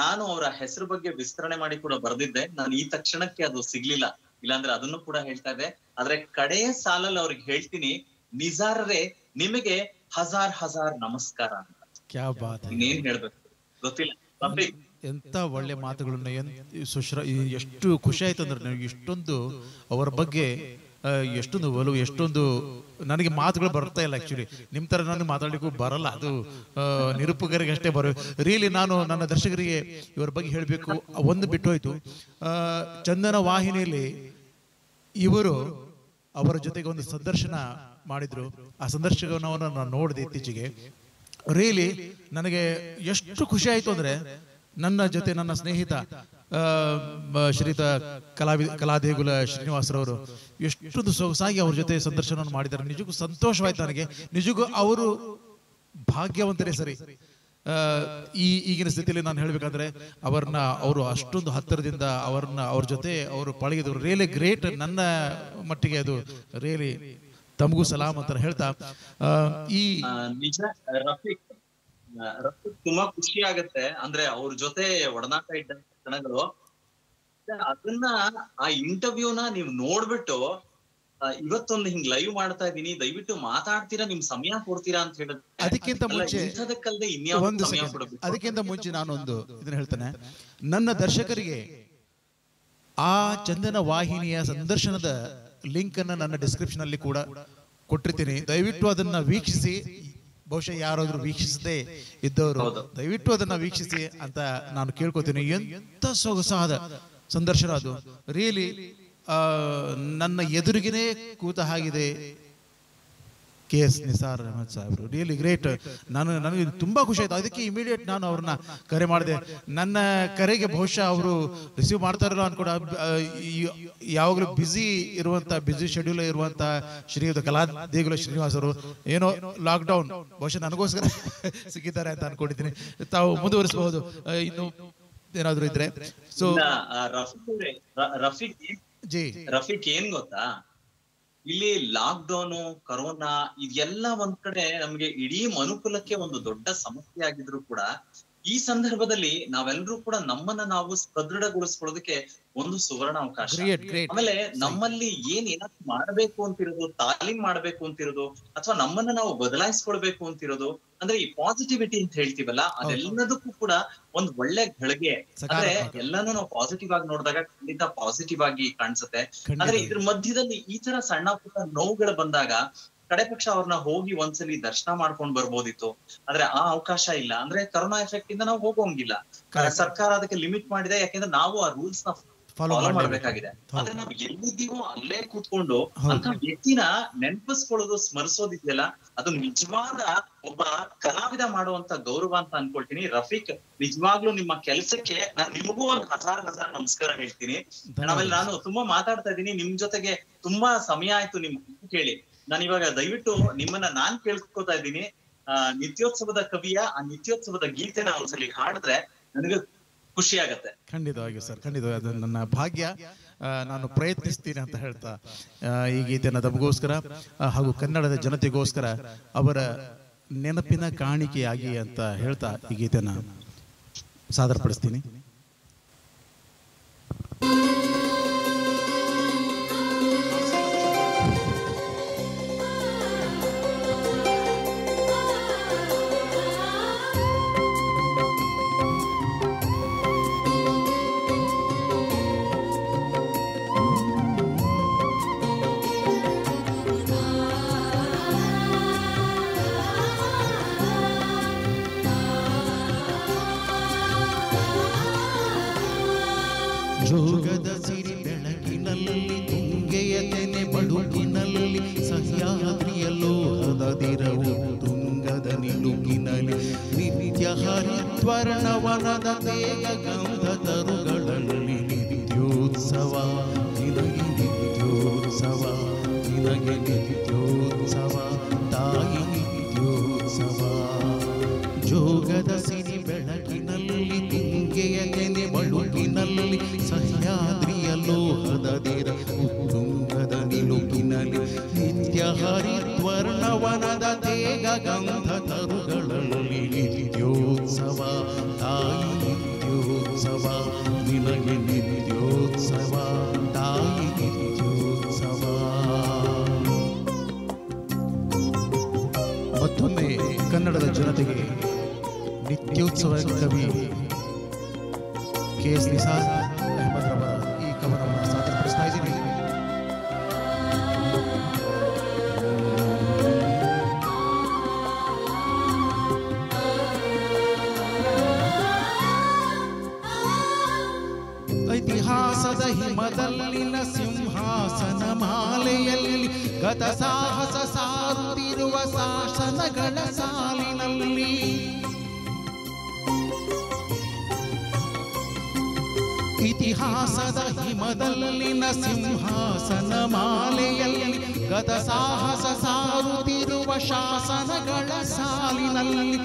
ನಾನು ಅವರ ಹೆಸರು ಬಗ್ಗೆ ವಿಸ್ತರಣೆ ಮಾಡಿ ಕೂಡ ಬರ್ದಿದ್ದೆ. ನಾನು ಈ ತಕ್ಷಣಕ್ಕೆ ಅದು ಸಿಗ್ಲಿಲ್ಲ, ಇಲ್ಲಾಂದ್ರೆ ಅದನ್ನು ಕೂಡ ಹೇಳ್ತಾ ಇದ್ದೆ. ಆದ್ರೆ ಕಡೆಯ ಸಾಲಲ್ಲಿ ಅವ್ರಿಗೆ ಹೇಳ್ತೀನಿ, ನಿಜಾರರೇ ನಿಮಗೆ ಹಜಾರ್ ನಮಸ್ಕಾರ ಅಂತ. ಇನ್ನೇನ್ ಹೇಳ್ಬೇಕು ಗೊತ್ತಿಲ್ಲ. ಎಂತ ಒಳ್ಳೆ ಮಾತುಗಳನ್ನ ಎಷ್ಟು ಖುಷಿ ಆಯ್ತು ಅಂದ್ರೆ ನನಗೆ. ಇಷ್ಟೊಂದು ಅವರ ಬಗ್ಗೆ ಎಷ್ಟೊಂದು ಒಲವು, ಎಷ್ಟೊಂದು ನನಗೆ ಮಾತುಗಳು ಬರ್ತಾ ಇಲ್ಲ. ಆಕ್ಚುಲಿ ನಿಮ್ ತರ ನನಗೆ ಮಾತಾಡ್ಲಿಕ್ಕೂ ಬರಲ್ಲ, ಅದು ನಿರೂಪಕರಿಗೆ ಅಷ್ಟೇ ರಿಯಲಿ ನಾನು ನನ್ನ ದರ್ಶಕರಿಗೆ ಇವರ ಬಗ್ಗೆ ಹೇಳಬೇಕು. ಒಂದು ಬಿಟ್ಟು ಹೋಯ್ತು, ಚಂದನ ವಾಹಿನಿಯಲ್ಲಿ ಇವರು ಅವರ ಜೊತೆಗೆ ಒಂದು ಸಂದರ್ಶನ ಮಾಡಿದ್ರು. ಆ ಸಂದರ್ಶನವನ್ನು ನಾನು ನೋಡಿದೆ ಇತ್ತೀಚೆಗೆ. ರಿಯಲಿ ನನಗೆ ಎಷ್ಟು ಖುಷಿ ಆಯ್ತು ಅಂದ್ರೆ, ನನ್ನ ಜೊತೆ ನನ್ನ ಸ್ನೇಹಿತ ಶ್ರೀಯುತ ಕಲಾದೇಗುಲ ಶ್ರೀನಿವಾಸರವರು ಎಷ್ಟೊಂದು ಸೊಗಸಾಗಿ ಅವ್ರ ಜೊತೆ ಸಂದರ್ಶನವನ್ನು ಮಾಡಿದ್ದಾರೆ. ನಿಜಕ್ಕೂ ಸಂತೋಷವಾಯ್ತು ನನಗೆ. ನಿಜಕ್ಕೂ ಅವರು ಭಾಗ್ಯವಂತರೇ ಸರಿ. ಈಗಿನ ಸ್ಥಿತಿಯಲ್ಲಿ ನಾನು ಹೇಳ್ಬೇಕಂದ್ರೆ ಅವರು ಅಷ್ಟೊಂದು ಹತ್ತಿರದಿಂದ ಅವ್ರ ಜೊತೆ ಅವರು ಪಳಗಿದ್ರು. Really great. ನನ್ನ ಮಟ್ಟಿಗೆ ಅದು ರಿಯಲಿ ತಮಗೂ ಸಲಾಮ್ ಅಂತ ಹೇಳ್ತಾ, ಈ ನಿಜ ರಫೀಕ್ ತುಂಬಾ ಖುಷಿ ಆಗತ್ತೆ. ಅಂದ್ರೆ ಅವ್ರ ಜೊತೆ ಒಡನಾಟ ಇದ್ದ ಕ್ಷಣಗಳು, ಅದನ್ನ ಆ ಇಂಟರ್ವ್ಯೂನ ನೀವ್ ನೋಡ್ಬಿಟ್ಟು ಇವತ್ತೊಂದು ಹಿಂಗ್ ಲೈವ್ ಮಾಡ್ತಾ ಇದೀನಿ, ದಯವಿಟ್ಟು ಮಾತಾಡ್ತೀರಾ, ನಿಮ್ ಸಮಯ ಕೊಡ್ತೀರಾ ಅಂತ ಹೇಳಿದ್ರೆ, ಅದಕ್ಕಿಂತ ಮುಂಚೆ ನಾನೊಂದು ಇದನ್ನ ಹೇಳ್ತೇನೆ. ನನ್ನ ದರ್ಶಕರಿಗೆ ಆ ಚಂದನ ವಾಹಿನಿಯ ಸಂದರ್ಶನದ ಲಿಂಕ್ ಅನ್ನ ನನ್ನ ಡಿಸ್ಕ್ರಿಪ್ಷನ್ ಅಲ್ಲಿ ಕೂಡ ಕೊಟ್ಟಿರ್ತೀನಿ. ದಯವಿಟ್ಟು ಅದನ್ನ ವೀಕ್ಷಿಸಿ. ಬಹುಶಃ ಯಾರಾದ್ರೂ ವೀಕ್ಷಿಸದೆ ಇದ್ದವರು ದಯವಿಟ್ಟು ಅದನ್ನ ವೀಕ್ಷಿಸಿ ಅಂತ ನಾನು ಕೇಳ್ಕೊತೀನಿ. ಎಂತ ಸೊಗಸಾದ ಸಂದರ್ಶನ ಅದು. ರಿಯಲಿ ನನ್ನ ಎದುರಿಗೇನೆ ಕೂತ ಹಾಗಿದೆ KS ನಿಜಾರ್ ಅಹಮದ್ ಸಾಹೇಬ್ರು. Really great. ನನಗೆ ತುಂಬಾ ಖುಷಿ ಆಯ್ತು. ಅದಕ್ಕೆ ಇಮಿಡಿಯೇಟ್ ನಾನು ಅವ್ರನ್ನ ಕರೆ ಮಾಡಿದೆ. ನನ್ನ ಕರೆಗೆ ಬಹುಶಃ ಅವರು ರಿಸೀವ್ ಮಾಡ್ತಾರಲ್ಲ ಅನ್ಕೊಂಡ, ಯಾವಾಗಲೂ ಬ್ಯುಸಿ ಶೆಡ್ಯೂಲ್ ಇರುವಂತ ಶ್ರೀಯುತ ಕಲಾದೇಗುಲ ಶ್ರೀನಿವಾಸ್ ಅವರು ಏನೋ ಲಾಕ್ಡೌನ್ ಬಹುಶಃ ನನಗೋಸ್ಕರ ಸಿಕ್ಕಿದ್ದಾರೆ ಅಂತ ಅನ್ಕೊಂಡಿದ್ದೀನಿ. ತಾವು ಮುಂದುವರಿಸಬಹುದು ಇನ್ನು ಏನಾದ್ರು ಇದ್ರೆ. ಸೊ ರಫೀಕ್ ಏನ್ ಗೊತ್ತಾ, ಇಲ್ಲಿ ಲಾಕ್ಡೌನು, ಕರೋನಾ ಇದೆಲ್ಲ ಒಂದ್ ಕಡೆ ನಮ್ಗೆ ಇಡೀ ಮನುಕುಲಕ್ಕೆ ಒಂದು ದೊಡ್ಡ ಸಮಸ್ಯೆ ಆಗಿದ್ರು ಕೂಡ, ಈ ಸಂದರ್ಭದಲ್ಲಿ ನಾವೆಲ್ಲರೂ ಕೂಡ ನಮ್ಮನ್ನ ನಾವು ಸದೃಢಗೊಳಿಸ್ಕೊಳ್ಳೋದಕ್ಕೆ ಒಂದು ಸುವರ್ಣ ಅವಕಾಶ. ಆಮೇಲೆ ನಮ್ಮಲ್ಲಿ ಏನಾದ್ರು ಮಾಡ್ಬೇಕು ಅಂತಿರೋದು, ತಾಲೀಮ್ ಮಾಡ್ಬೇಕು ಅಂತಿರೋದು, ಅಥವಾ ನಮ್ಮನ್ನ ನಾವು ಬದಲಾಯಿಸ್ಕೊಳ್ಬೇಕು ಅಂತಿರೋದು, ಅಂದ್ರೆ ಈ ಪಾಸಿಟಿವಿಟಿ ಅಂತ ಹೇಳ್ತೀವಲ್ಲ, ಅದೆಲ್ಲದಕ್ಕೂ ಕೂಡ ಒಂದ್ ಒಳ್ಳೆ ಗಳಿಗೆ. ಅಂದ್ರೆ ಎಲ್ಲಾನು ನಾವು ಪಾಸಿಟಿವ್ ಆಗಿ ನೋಡಿದಾಗ ಖಂಡಿತ ಪಾಸಿಟಿವ್ ಆಗಿ ಕಾಣಿಸುತ್ತೆ. ಆದ್ರೆ ಇದ್ರ ಮಧ್ಯದಲ್ಲಿ ಈ ತರ ಸಣ್ಣ ಪುಟ್ಟ ನೋವುಗಳು ಬಂದಾಗ ಕಡೆ ಪಕ್ಷ ಅವ್ರನ್ನ ಹೋಗಿ ಒಂದ್ಸಲಿ ದರ್ಶನ ಮಾಡ್ಕೊಂಡ್ ಬರ್ಬೋದಿತ್ತು. ಆದ್ರೆ ಆ ಅವಕಾಶ ಇಲ್ಲ. ಅಂದ್ರೆ ಕರೋನಾ ಎಫೆಕ್ಟ್ ಇಂದ ನಾವು ಹೋಗೋಂಗಿಲ್ಲ. ಸರ್ಕಾರ ಅದಕ್ಕೆ ಲಿಮಿಟ್ ಮಾಡಿದೆ. ಯಾಕೆಂದ್ರೆ ನಾವು ಆ ರೂಲ್ಸ್ ನ ಫಾಲೋ ಮಾಡ್ಬೇಕಾಗಿದೆ. ಆದ್ರೆ ನಾವು ಎಲ್ಲಿದ್ದೀವೋ ಅಲ್ಲೇ ಕೂತ್ಕೊಂಡು ಅಂತ ವ್ಯಕ್ತಿನ ನೆನಪಿಸ್ಕೊಳ್ಳೋದು, ಸ್ಮರಿಸೋದಿದೆಯಲ್ಲ, ಅದು ನಿಜವಾದ ಒಬ್ಬ ಕಲಾವಿದ ಮಾಡುವಂತ ಗೌರವ ಅಂತ ಅನ್ಕೊಳ್ತೀನಿ. ರಫೀಕ್, ನಿಜವಾಗ್ಲೂ ನಿಮ್ಮ ಕೆಲ್ಸಕ್ಕೆ ನಾನು ನಿಮಗೂ ಒಂದು ಹಜಾರ್ ನಮಸ್ಕಾರ ಹೇಳ್ತೀನಿ. ಆಮೇಲೆ ನಾನು ತುಂಬಾ ಮಾತಾಡ್ತಾ ಇದ್ದೀನಿ ನಿಮ್ ಜೊತೆಗೆ, ತುಂಬಾ ಸಮಯ ಆಯ್ತು ನಿಮ್ ಕೇಳಿ. ನಾನು ಇವಾಗ ದಯವಿಟ್ಟು ನಿಮ್ಮನ್ನ ನಾನ್ ಕೇಳ್ಕೊತಾ ಇದ್ದೀನಿ, ನಿತ್ಯೋತ್ಸವದ ಕವಿಯ ಆ ನಿತ್ಯೋತ್ಸವದ ಗೀತೆನ ಒಂದ್ಸಲಿ ಹಾಡಿದ್ರೆ ನನಗೆ ಖುಷಿ ಆಗತ್ತೆ. ಖಂಡಿತವಾಗಿ ಸರ್, ಖಂಡಿತವಾಗಿ ಅದು ನನ್ನ ಭಾಗ್ಯ. ನಾನು ಪ್ರಯತ್ನಿಸ್ತೀನಿ ಅಂತ ಹೇಳ್ತಾ ಈ ಗೀತೆನ ತಮಗೋಸ್ಕರ ಹಾಗೂ ಕನ್ನಡದ ಜನತೆಗೋಸ್ಕರ ಅವರ ನೆನಪಿನ ಕಾಣಿಕೆಯಾಗಿ ಅಂತ ಹೇಳ್ತಾ ಈ ಗೀತೆನ ಸಾದರಪಡಿಸ್ತೀನಿ. ಜೋಗದ ಸಿರಿ ಬೆಳಕಿನಲ್ಲಿ ತುಂಗೆಯ ತೆನೆ ಬಳುಕಿನಲ್ಲಿ ಸಹ್ಯಾದ್ರಿಯ ಲೋಹದ ದಿರವು ತುಂಗದ ನಿಲುಕಿನಲ್ಲಿ ನಿತ್ಯ ಹರಿದ್ವರ್ಣವನದ ತೇಗ ಗಂಧ ತರುಗಳಲ್ಲಿ ನಿತ್ಯೋತ್ಸವ ನಿನಗೆ ನಿತ್ಯೋತ್ಸವ ನಿನಗೆ ನಿತ್ಯೋತ್ಸವ ತಾಯಿ ನಿತ್ಯೋತ್ಸವ. ಜೋಗದ ಸಿರಿ ಬೆಳಕಿನಲ್ಲಿ ತುಂಗೆಯ ತೆನೆ ಬಳುಕಿನಲ್ಲಿ ಸಹ್ಯಾದ್ರಿಯ ಲೋಹದ ದಿರ ಉತ್ತುಂಗದ ನಿಲುಕಿನಲ್ಲಿ ನಿತ್ಯ ಹರಿದ್ವರ್ಣವನದ ತೇಗ ಗಂಧ ತರುಗಳಲ್ಲಿ ನಿತ್ಯೋತ್ಸವ ತಾಯಿ ನಿತ್ಯೋತ್ಸವ ನಿನಗೆ ನಿತ್ಯೋತ್ಸವ ತಾಯಿ ನಿತ್ಯೋತ್ಸವ. ಮತ್ತೊಮ್ಮೆ ಕನ್ನಡದ ಜನತೆಗೆ ನಿತ್ಯೋತ್ಸವ ಕವಿ ಕೆ ಎಸ್ ನಿಸಾರ್ ಅಹಮದ್ ರವರ ಈ ಕವನವನ್ನು ಸಾದರಪಡಿಸ್ತಾ ಇದ್ದೀನಿ. ಇತಿಹಾಸದ ಹಿಮದಲ್ಲಿನ ಸಿಂಹಾಸನ ಮಾಲೆಯಲ್ಲಿ ಗತ ಸಾಹಸ ಸಾರುತ್ತಿರುವ ಶಾಸನಗಳ ಸಾಲಿನಲ್ಲಿ ಇತಿಹಾಸದ ಹಿಮದಲ್ಲಿನ ಸಿಂಹಾಸನ ಮಾಲೆಯಲ್ಲಿ ಗತ ಸಾಹಸ ಸಾರುತ್ತಿರುವ ಶಾಸನಗಳ ಸಾಲಿನಲ್ಲಿ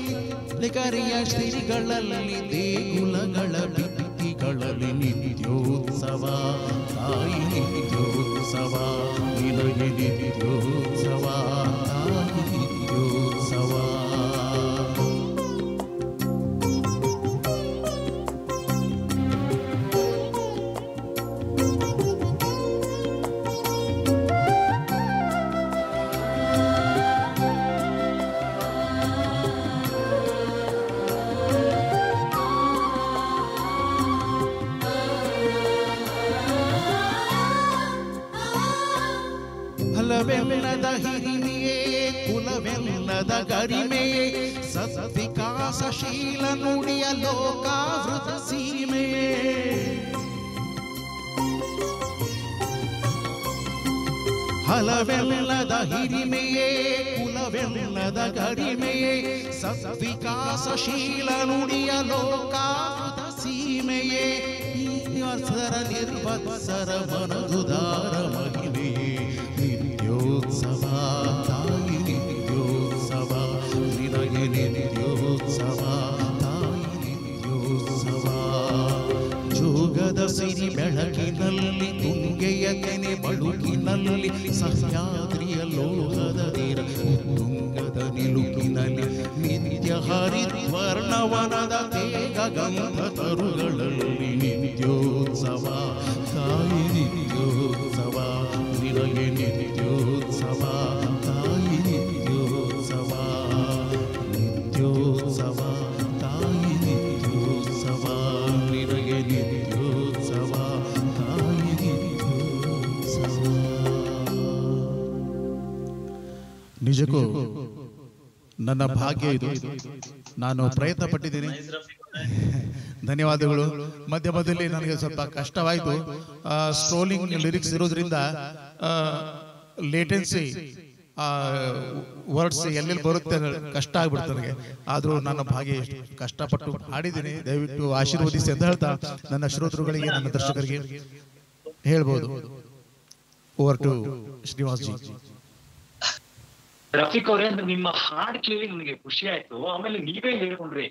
ಲಿಖರಿಯ ಶ್ರೀಗಳಲ್ಲಿ ದೇಗುಲಗಳ ಭಿತ್ತಿಗಳಲ್ಲಿ ನಿತ್ಯೋತ್ಸವ ತಾಯಿ ನಿತ್ಯೋತ್ಸವ ನಿನಗೆ ನಿತ್ಯೋತ್ಸವ ತಾಯಿ ನಿತ್ಯೋತ್ಸವ. ಕುಲವೆಲ್ಲದ ಹಿರಿಮೆಯೇ ಕುಲವೆಲ್ಲದ ಗರಿಮೆಯೇ ಸದ್ವಿಕಾಸಶೀಲ ನುಡಿಯ ಲೋಕಾವೃತ ಸೀಮೆಯೇ ಹಲವೆಲ್ಲದ ಹಿರಿಮೆಯೇ ಕುಲವೆಲ್ಲದ ಗರಿಮೆಯೇ ಸದ್ವಿಕಾಸಶೀಲ ನುಡಿಯ ಲೋಕಾವೃತ ಸೀಮೆಯೇ ವತ್ಸರ ನಿರ್ವತ್ಸರ ಮನದುದಾರ ಮಹಿಮೆಯೇ ನಿತ್ಯೋತ್ಸವ ತಾಯಿ ನಿತ್ಯೋತ್ಸವ ನಿನಗೆ ನಿತ್ಯೋತ್ಸವ ತಾಯಿ ನಿತ್ಯೋತ್ಸವ. ಜೋಗದ ಸಿರಿ ಬೆಳಕಿನಲ್ಲಿ ತುಂಗೆಯ ತೆನೆ ಬಳುಕಿನಲ್ಲಿ ಸಹ್ಯಾದ್ರಿಯ ಲೋಹದ ದಿರ ತುಂಗದ ನಿಲುಕಿನಲ್ಲಿ ನಿತ್ಯ ಹರಿದ್ವರ್ಣವನದ ತೇಗ ಗಂಧ ತರುಗಳಲ್ಲಿ ನಿತ್ಯೋತ್ಸವ ತಾಯಿ ನಿತ್ಯೋತ್ಸವ ನಿನಗೆ ನಿತ್ಯೋತ್ಸವ ತಾಯಿ ನಿತ್ಯೋತ್ಸವ ನಿತ್ಯೋತ್ಸವ ತಾಯಿ ನಿತ್ಯೋತ್ಸವ ನಿನಗೆ ನಿತ್ಯೋತ್ಸವ ತಾಯಿ ನಿತ್ಯೋತ್ಸವ. ನಿಜಕ್ಕೂ ನನ್ನ ಭಾಗ್ಯ ಇದು. ನಾನು ಪ್ರಯತ್ನ ಪಟ್ಟಿದ್ದೀನಿ. ಧನ್ಯವಾದಗಳು. ಮಧ್ಯ ಮಧ್ಯದಲ್ಲಿ ನನಗೆ ಸ್ವಲ್ಪ ಕಷ್ಟವಾಯಿತು. ಸ್ಟ್ರೋಲಿಂಗ್ ಲಿರಿಕ್ಸ್ ಇರೋದ್ರಿಂದ ಲೇಟೆನ್ಸಿ ವರ್ಡ್ಸ್ ಎಲ್ಲೆಲ್ಲಿ ಬರುತ್ತೆ ಕಷ್ಟ ಆಗ್ಬಿಡ್ತು ನನಗೆ. ಆದರೂ ನನ್ನ ಭಾಗ್ಯ ಕಷ್ಟಪಟ್ಟು ಹಾಡಿದ್ದೀನಿ. ದಯವಿಟ್ಟು ಆಶೀರ್ವದಿಸಿ ಅಂತ ಹೇಳ್ತಾ ನನ್ನ ಶ್ರೋತೃಗಳಿಗೆ ನನ್ನ ದರ್ಶಕರಿಗೆ ಹೇಳ್ಬೋದು. Over to Srinivas ji. ರಫೀಕ್ ಅವರೇ, ನಿಮ್ಮ ಹಾಡು ಕೇಳಿ ನನಗೆ ಖುಷಿ ಆಯ್ತು. ಆಮೇಲೆ ನೀವೇ ಹೇಳ್ಕೊಂಡ್ರಿ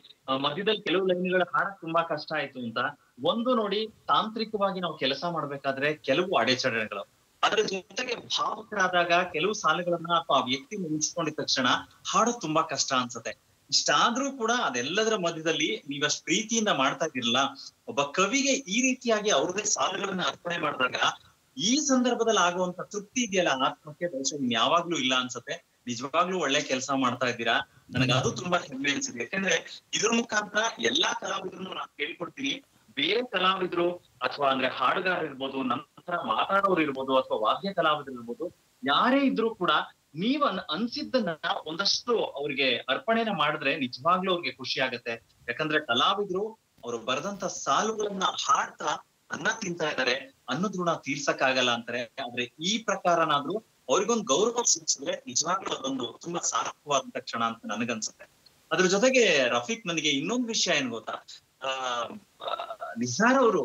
ಮಧ್ಯದಲ್ಲಿ ಕೆಲವು ಲೈನ್ಗಳ ಹಾಡಕ್ ತುಂಬಾ ಕಷ್ಟ ಆಯ್ತು ಅಂತ. ಒಂದು ನೋಡಿ, ತಾಂತ್ರಿಕವಾಗಿ ನಾವು ಕೆಲಸ ಮಾಡ್ಬೇಕಾದ್ರೆ ಕೆಲವು ಅಡೆಚಣೆಗಳು, ಅದ್ರ ಜೊತೆಗೆ ಭಾವಕರಾದಾಗ ಕೆಲವು ಸಾಲುಗಳನ್ನ ಅಥವಾ ಆ ವ್ಯಕ್ತಿ ನೆನೆಸ್ಕೊಂಡಿದ ತಕ್ಷಣ ಹಾಡು ತುಂಬಾ ಕಷ್ಟ ಅನ್ಸುತ್ತೆ. ಇಷ್ಟಾದ್ರೂ ಕೂಡ ಅದೆಲ್ಲದರ ಮಧ್ಯದಲ್ಲಿ ನೀವಷ್ಟು ಪ್ರೀತಿಯಿಂದ ಮಾಡ್ತಾ ಇದಿರಲ್ಲ, ಒಬ್ಬ ಕವಿಗೆ ಈ ರೀತಿಯಾಗಿ ಅವ್ರದೇ ಸಾಲುಗಳನ್ನ ಅರ್ಪಣೆ ಮಾಡಿದಾಗ ಈ ಸಂದರ್ಭದಲ್ಲಿ ಆಗುವಂತ ತೃಪ್ತಿ ಇದೆಯಲ್ಲ ಆತ್ಮಕ್ಕೆ, ಬಹುಶಃ ಯಾವಾಗ್ಲೂ ಇಲ್ಲ ಅನ್ಸುತ್ತೆ. ನಿಜವಾಗ್ಲೂ ಒಳ್ಳೆ ಕೆಲಸ ಮಾಡ್ತಾ ಇದ್ದೀರಾ. ನನಗೆ ಅದು ತುಂಬಾ ಹೆಮ್ಮೆ ಅನ್ಸುತ್ತೆ. ಯಾಕಂದ್ರೆ ಇದ್ರ ಮುಖಾಂತರ ಎಲ್ಲಾ ಕಲಾವಿದ್ರನ್ನು ನಾನು ಕೇಳ್ಕೊಡ್ತೀನಿ, ಬೇರೆ ಕಲಾವಿದ್ರು ಅಥವಾ ಅಂದ್ರೆ ಹಾಡುಗಾರ ಇರ್ಬೋದು, ನಂತರ ಮಾತಾಡೋರು ಇರ್ಬೋದು, ಅಥವಾ ವಾದ್ಯ ಕಲಾವಿದ್ರು ಇರ್ಬೋದು, ಯಾರೇ ಇದ್ರು ಕೂಡ ನೀವ್ ಅನ್ಸಿದ್ದನ್ನ ಒಂದಷ್ಟು ಅವ್ರಿಗೆ ಅರ್ಪಣೆನ ಮಾಡಿದ್ರೆ ನಿಜವಾಗ್ಲೂ ಅವ್ರಿಗೆ ಖುಷಿ ಆಗತ್ತೆ. ಯಾಕಂದ್ರೆ ಕಲಾವಿದ್ರು ಅವರು ಬರೆದಂತ ಸಾಲುಗಳನ್ನ ಹಾಡ್ತಾ ಅನ್ನ ತಿಂತಾ ಇದಾರೆ, ಅನ್ನದ ಋಣ ತೀರ್ಸಕ್ಕಾಗಲ್ಲ ಅಂತಾರೆ. ಆದ್ರೆ ಈ ಪ್ರಕಾರನಾದ್ರೂ ಅವ್ರಿಗೊಂದು ಗೌರವ ಸಿಕ್ಸಿದ್ರೆ ನಿಜವಾಗ್ಲೂ ಅದೊಂದು ತುಂಬಾ ಸಾರ್ಥಕವಾದಂತ ಕ್ಷಣ ಅಂತ ನನಗನ್ಸುತ್ತೆ. ಅದ್ರ ಜೊತೆಗೆ ರಫೀಕ್, ನನಗೆ ಇನ್ನೊಂದು ವಿಷಯ ಏನ್ ಗೊತ್ತಾ, ಆ ನಿಸಾರ್ ಅವರು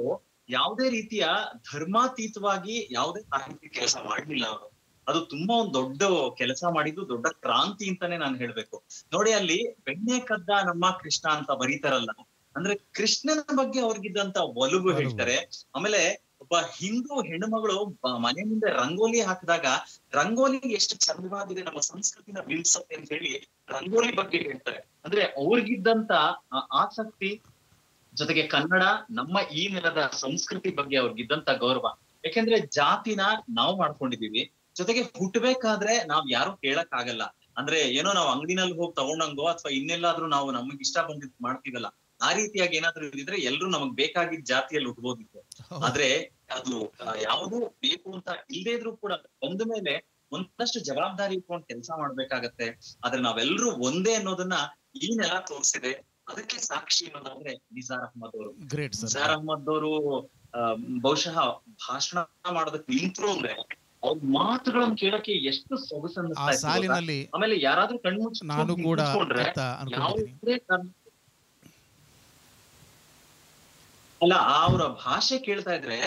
ಯಾವುದೇ ರೀತಿಯ ಧರ್ಮಾತೀತವಾಗಿ ಯಾವುದೇ ಸಾಹಿತ್ಯ ಕೆಲಸ ಮಾಡ್ಲಿಲ್ಲ ಅವರು. ಅದು ತುಂಬಾ ಒಂದು ದೊಡ್ಡ ಕೆಲಸ ಮಾಡಿದ್ದು, ದೊಡ್ಡ ಕ್ರಾಂತಿ ಅಂತಾನೆ ನಾನು ಹೇಳ್ಬೇಕು. ನೋಡಿ, ಅಲ್ಲಿ ಬೆಣ್ಣೆ ಕದ್ದ ನಮ್ಮ ಕೃಷ್ಣ ಅಂತ ಬರೀತಾರಲ್ಲ, ಅಂದ್ರೆ ಕೃಷ್ಣನ ಬಗ್ಗೆ ಅವ್ರಿಗಿದ್ದಂತ ಒಲವು ಹೇಳ್ತಾರೆ. ಆಮೇಲೆ ಒಬ್ಬ ಹಿಂದೂ ಹೆಣ್ಣುಮಗಳು ಮನೆ ಮುಂದೆ ರಂಗೋಲಿ ಹಾಕಿದಾಗ ರಂಗೋಲಿ ಎಷ್ಟು ಚಂದವಾಗಿದೆ, ನಮ್ಮ ಸಂಸ್ಕೃತಿನ ಬಿಂಬಿಸುತ್ತೆ ಅಂತ ಹೇಳಿ ರಂಗೋಲಿ ಬಗ್ಗೆ ಹೇಳ್ತಾರೆ. ಅಂದ್ರೆ ಅವ್ರಿಗಿದ್ದಂತ ಆಸಕ್ತಿ, ಜೊತೆಗೆ ಕನ್ನಡ, ನಮ್ಮ ಈ ನೆಲದ ಸಂಸ್ಕೃತಿ ಬಗ್ಗೆ ಅವ್ರಿಗಿದ್ದಂತ ಗೌರವ. ಯಾಕೆಂದ್ರೆ ಜಾತಿನ ನಾವು ಮಾಡ್ಕೊಂಡಿದೀವಿ, ಜೊತೆಗೆ ಹುಟ್ಟಬೇಕಾದ್ರೆ ನಾವ್ ಯಾರು ಕೇಳಕ್ ಆಗಲ್ಲ. ಅಂದ್ರೆ ಏನೋ ನಾವ್ ಅಂಗಡಿನಲ್ಲಿ ಹೋಗಿ ತಗೊಂಡಂಗೋ ಅಥವಾ ಇನ್ನೆಲ್ಲಾದ್ರೂ ನಾವು ನಮಗ್ ಇಷ್ಟ ಬಂದಿದ್ ಮಾಡ್ತೀವಲ್ಲ, ಆ ರೀತಿಯಾಗಿ ಏನಾದ್ರು ಇದ್ರೆ ಎಲ್ರು ನಮಗ್ ಬೇಕಾಗಿದ್ದ ಜಾತಿಯಲ್ಲಿ ಹುಟ್ಬೋದಿತ್ತು. ಆದ್ರೆ ಅದು ಯಾವುದು ಬೇಕು ಅಂತ ಇಲ್ಲದೇ ಇದ್ರು ಕೂಡ ಬಂದ ಮೇಲೆ ಒಂದಷ್ಟು ಜವಾಬ್ದಾರಿ ಇಟ್ಕೊಂಡು ಕೆಲಸ ಮಾಡ್ಬೇಕಾಗತ್ತೆ. ಆದ್ರೆ ನಾವೆಲ್ಲರೂ ಒಂದೇ ಅನ್ನೋದನ್ನ ಈ ನೆಲ ತೋರಿಸಿದೆ. ಅದಕ್ಕೆ ಸಾಕ್ಷಿ ಅನ್ನೋದಾದ್ರೆ ನಿಸಾರ್ ಅಹ್ಮದ್ ಅವರು. ನಿಸಾರ್ ಅಹ್ಮದ್ ಅವರು ಬಹುಶಃ ಭಾಷಣ ಮಾಡೋದಕ್ಕೆ ನಿಂತ್ರು ಅಂದ್ರೆ ಅವ್ರ ಮಾತುಗಳನ್ನು ಕೇಳಕ್ಕೆ ಎಷ್ಟು ಸೊಗಸನ್ನ. ಆಮೇಲೆ ಯಾರಾದ್ರೂ ಕಣ್ಮುಚ್ಚಿ ಯಾವುದೇ ಅಲ್ಲ, ಅವರ ಭಾಷೆ ಕೇಳ್ತಾ ಇದ್ರೆ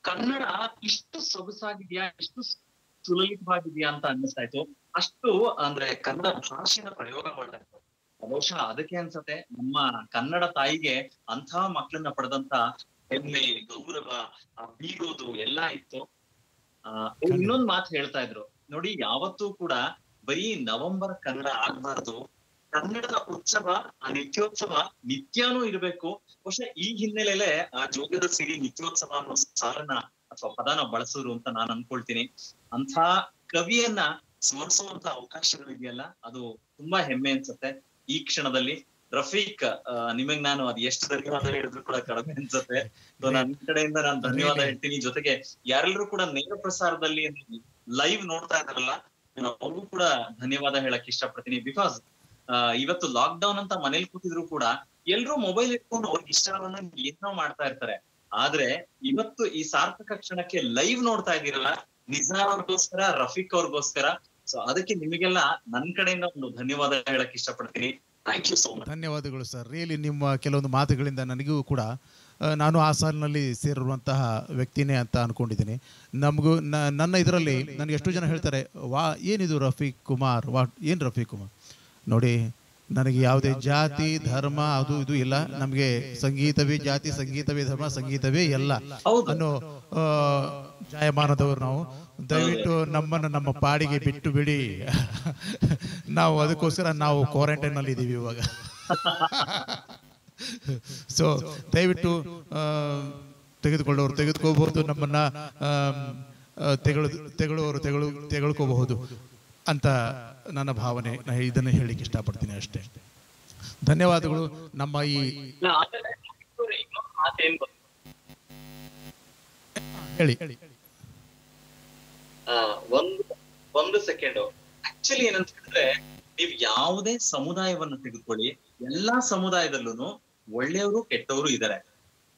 ಕನ್ನಡ ಇಷ್ಟು ಸೊಗಸಾಗಿದ್ಯಾ, ಇಷ್ಟು ಸುಲಲಿತವಾಗಿದ್ಯಾ ಅಂತ ಅನ್ನಿಸ್ತಾ ಇತ್ತು. ಅಷ್ಟು ಅಂದ್ರೆ ಕನ್ನಡ ಭಾಷೆನ ಪ್ರಯೋಗ ಮಾಡ್ತಾ ಇತ್ತು. ಬಹುಶಃ ಅದಕ್ಕೆ ಅನ್ಸತ್ತೆ ನಮ್ಮ ಕನ್ನಡ ತಾಯಿಗೆ ಅಂಥ ಮಕ್ಕಳನ್ನ ಪಡೆದಂತ ಹೆಮ್ಮೆ, ಗೌರವ, ಬೀಗೋದು ಎಲ್ಲಾ ಇತ್ತು. ಇನ್ನೊಂದ್ ಮಾತು ಹೇಳ್ತಾ ಇದ್ರು ನೋಡಿ, ಯಾವತ್ತೂ ಕೂಡ ಬರೀ ನವೆಂಬರ್ ಕನ್ನಡ ಆಗ್ಬಾರ್ದು, ಕನ್ನಡದ ಉತ್ಸವ, ಆ ನಿತ್ಯೋತ್ಸವ ನಿತ್ಯಾನೂ ಇರ್ಬೇಕು. ಬಹುಶಃ ಈ ಹಿನ್ನೆಲೆಯಲ್ಲೇ ಆ ಜೋಗದ ಸಿರಿ ನಿತ್ಯೋತ್ಸವ ಅನ್ನೋ ಸಾಲನ್ನ ಅಥವಾ ಪದನ ಬಳಸಿದ್ರು ಅಂತ ನಾನು ಅನ್ಕೊಳ್ತೀನಿ. ಅಂಥ ಕವಿಯನ್ನ ಸ್ಮರಿಸುವಂತ ಅವಕಾಶಗಳಿದೆಯಲ್ಲ, ಅದು ತುಂಬಾ ಹೆಮ್ಮೆ ಅನ್ಸುತ್ತೆ ಈ ಕ್ಷಣದಲ್ಲಿ. ರಫೀಕ್, ನಿಮಗ್ ನಾನು ಅದ್ ಎಷ್ಟು ಧನ್ಯವಾದ ಹೇಳಿದ್ರು ಕೂಡ ಕಡಿಮೆ ಅನ್ಸುತ್ತೆ. ಸೊ ನನ್ನ ಕಡೆಯಿಂದ ನಾನು ಧನ್ಯವಾದ ಹೇಳ್ತೀನಿ. ಜೊತೆಗೆ ಯಾರೆಲ್ಲರೂ ಕೂಡ ನೇರ ಪ್ರಸಾರದಲ್ಲಿ ಲೈವ್ ನೋಡ್ತಾ ಇದಾರಲ್ಲ, ಅವ್ರಿಗೂ ಕೂಡ ಧನ್ಯವಾದ ಹೇಳಕ್ ಇಷ್ಟಪಡ್ತೀನಿ. ಬಿಕಾಸ್ ಇವತ್ತು ಲಾಕ್ ಡೌನ್ ಅಂತ ಮನೇಲಿ ಕೂತಿದ್ರು ಕೂಡ ಎಲ್ರೂ ಮೊಬೈಲ್ ಇಟ್ಕೊಂಡು ಅವ್ರಿಗೆ ಇಷ್ಟವನ್ನ ಏನೋ ಮಾಡ್ತಾ ಇರ್ತಾರೆ. ಆದ್ರೆ ಇವತ್ತು ಈ ಸಾರ್ಥಕ ಕ್ಷಣಕ್ಕೆ ಲೈವ್ ನೋಡ್ತಾ ಇದ್ದೀರಲ್ಲ, ನಿಸಾರ್ ಅವ್ರಿಗೋಸ್ಕರ, ರಫೀಕ್ ಅವ್ರಿಗೋಸ್ಕರ. ಸೊ ಅದಕ್ಕೆ ನಿಮಗೆಲ್ಲ ನನ್ನ ಕಡೆಯಿಂದ ಒಂದು ಧನ್ಯವಾದ ಹೇಳಕ್ ಇಷ್ಟಪಡ್ತೀನಿ. Thank you so much. ಧನ್ಯವಾದಗಳು ಸರ್. ರಿಯಲಿ ನಿಮ್ಮ ಕೆಲವೊಂದು ಮಾತುಗಳಿಂದ ನನಗೂ ಕೂಡ, ನಾನು ಆ ಸಾಲಿನಲ್ಲಿ ಸೇರಿರುವಂತಹ ವ್ಯಕ್ತಿನೇ ಅಂತ ಅನ್ಕೊಂಡಿದ್ದೀನಿ. ನಮಗೂ ನನ್ನ ಇದರಲ್ಲಿ ನನಗೆ ಎಷ್ಟೋ ಜನ ಹೇಳ್ತಾರೆ, ಏನಿದು ರಫೀಕ್ ಕುಮಾರ್, ಏನು ರಫೀಕ್ ಕುಮಾರ್. ನೋಡಿ, ನನಗೆ ಯಾವುದೇ ಜಾತಿ ಧರ್ಮ ಅದು ಇದು ಇಲ್ಲ. ನಮಗೆ ಸಂಗೀತವೇ ಜಾತಿ, ಸಂಗೀತವೇ ಧರ್ಮ, ಸಂಗೀತವೇ ಎಲ್ಲ ಅನ್ನೋ ಜಾಯಮಾನದವರು ನಾವು. ದಯವಿಟ್ಟು ನಮ್ಮನ್ನು ನಮ್ಮ ಪಾಡಿಗೆ ಬಿಟ್ಟು ಬಿಡಿ. ನಾವು ಅದಕ್ಕೋಸ್ಕರ ನಾವು ಕ್ವಾರಂಟೈನ್ ನಲ್ಲಿ ಇದ್ದೀವಿ ಇವಾಗ. ಸೊ ದಯವಿಟ್ಟು ತೆಗೆದುಕೊಳ್ಳೋರು ತೆಗೆದುಕೋಬಹುದು, ನಮ್ಮನ್ನ ತೆಗೆದುಕೋಬಹುದು ಅಂತ ನನ್ನ ಭಾವನೆ. ಇದನ್ನು ಹೇಳಿಕ್ಕೆ ಇಷ್ಟಪಡ್ತೀನಿ ಅಷ್ಟೇ. ಧನ್ಯವಾದಗಳು. ನಮ್ಮ ಈ ಹೇಳಿ ಒಂದು ಸೆಕೆಂಡ್. ಆಕ್ಚುಲಿ ಏನಂತ ಹೇಳಿದ್ರೆ, ನೀವ್ ಯಾವುದೇ ಸಮುದಾಯವನ್ನ ತೆಗೆದುಕೊಳ್ಳಿ, ಎಲ್ಲಾ ಸಮುದಾಯದಲ್ಲೂ ಒಳ್ಳೆಯವರು ಕೆಟ್ಟವರು ಇದ್ದಾರೆ.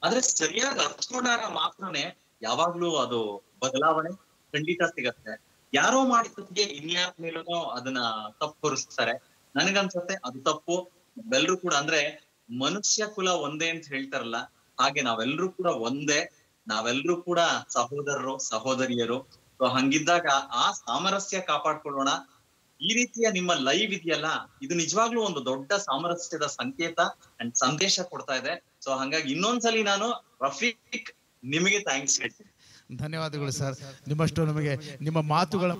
ಆದ್ರೆ ಸರಿಯಾಗಿ ಅರ್ಥಕೊಂಡಾಗ ಮಾತ್ರನೇ ಯಾವಾಗ್ಲೂ ಅದು ಬದಲಾವಣೆ ಖಂಡಿತ ಸಿಗತ್ತೆ. ಯಾರೋ ಮಾಡಿದ್ದಕ್ಕೆ ಇನ್ಯಾರ ಮೇಲೂ ಅದನ್ನ ತಪ್ಪು ಹೊರಿಸ್ತಾರೆ. ನನಗನ್ಸತ್ತೆ ಅದು ತಪ್ಪು. ನಾವೆಲ್ಲರೂ ಕೂಡ, ಅಂದ್ರೆ ಮನುಷ್ಯ ಕುಲ ಒಂದೇ ಅಂತ ಹೇಳ್ತಾರಲ್ಲ, ಹಾಗೆ ನಾವೆಲ್ಲರೂ ಕೂಡ ಒಂದೇ. ನಾವೆಲ್ಲರೂ ಕೂಡ ಸಹೋದರರು, ಸಹೋದರಿಯರು. ಸೊ ಹಂಗಿದ್ದಾಗ ಆ ಸಾಮರಸ್ಯ ಕಾಪಾಡ್ಕೊಳ್ಳೋಣ. ಈ ರೀತಿಯ ನಿಮ್ಮ ಲೈವ್ ಇದೆಯಲ್ಲ, ಇದು ನಿಜವಾಗ್ಲೂ ಒಂದು ದೊಡ್ಡ ಸಾಮರಸ್ಯದ ಸಂಕೇತ ಅಂಡ್ ಸಂದೇಶ ಕೊಡ್ತಾ ಇದೆ. ಸೊ ಹಂಗಾಗಿ ಇನ್ನೊಂದ್ಸಲಿ ನಾನು ರಫೀಕ್ ನಿಮಗೆ ಥ್ಯಾಂಕ್ಸ್ ಹೇಳ್ತೀನಿ. ಧನ್ಯವಾದಗಳು ಸರ್. ನಿಮ್ಮಷ್ಟು ನಮಗೆ ನಿಮ್ಮ ಮಾತುಗಳ